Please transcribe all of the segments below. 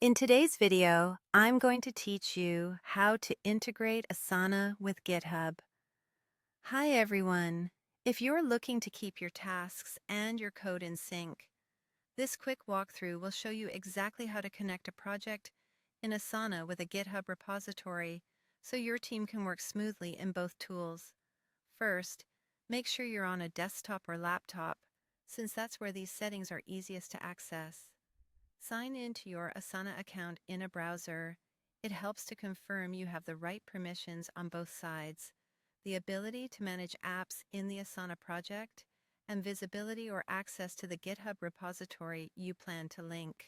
In today's video, I'm going to teach you how to integrate Asana with GitHub. Hi everyone! If you're looking to keep your tasks and your code in sync, this quick walkthrough will show you exactly how to connect a project in Asana with a GitHub repository so your team can work smoothly in both tools. First, make sure you're on a desktop or laptop, since that's where these settings are easiest to access. Sign into your Asana account in a browser. It helps to confirm you have the right permissions on both sides, the ability to manage apps in the Asana project, and visibility or access to the GitHub repository you plan to link.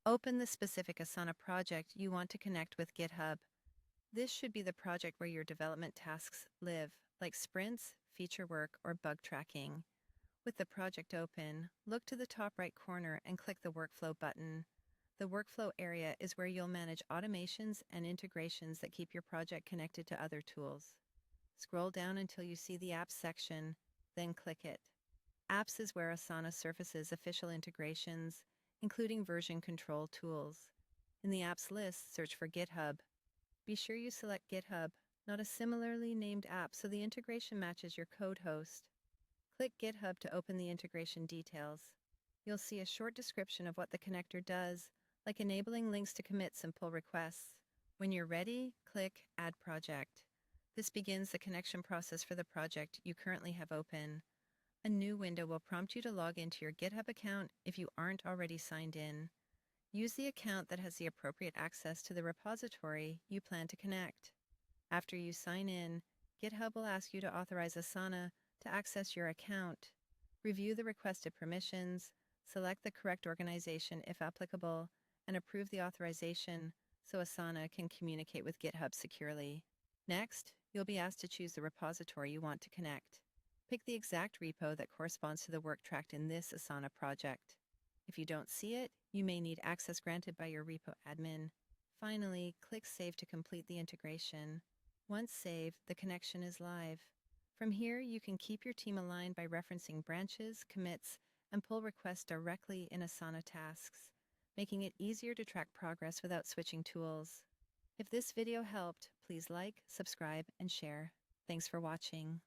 Open the specific Asana project you want to connect with GitHub. This should be the project where your development tasks live, like sprints, feature work, or bug tracking. With the project open, look to the top right corner and click the Workflow button. The Workflow area is where you'll manage automations and integrations that keep your project connected to other tools. Scroll down until you see the Apps section, then click it. Apps is where Asana surfaces official integrations, including version control tools. In the Apps list, search for GitHub. Be sure you select GitHub, not a similarly named app, so the integration matches your code host. Click GitHub to open the integration details. You'll see a short description of what the connector does, like enabling links to commits and pull requests. When you're ready, click Add Project. This begins the connection process for the project you currently have open. A new window will prompt you to log into your GitHub account if you aren't already signed in. Use the account that has the appropriate access to the repository you plan to connect. After you sign in, GitHub will ask you to authorize Asana to access your account. Review the requested permissions, select the correct organization if applicable, and approve the authorization so Asana can communicate with GitHub securely. Next, you'll be asked to choose the repository you want to connect. Pick the exact repo that corresponds to the work tracked in this Asana project. If you don't see it, you may need access granted by your repo admin. Finally, click Save to complete the integration. Once saved, the connection is live. From here, you can keep your team aligned by referencing branches, commits, and pull requests directly in Asana tasks, making it easier to track progress without switching tools. If this video helped, please like, subscribe, and share. Thanks for watching.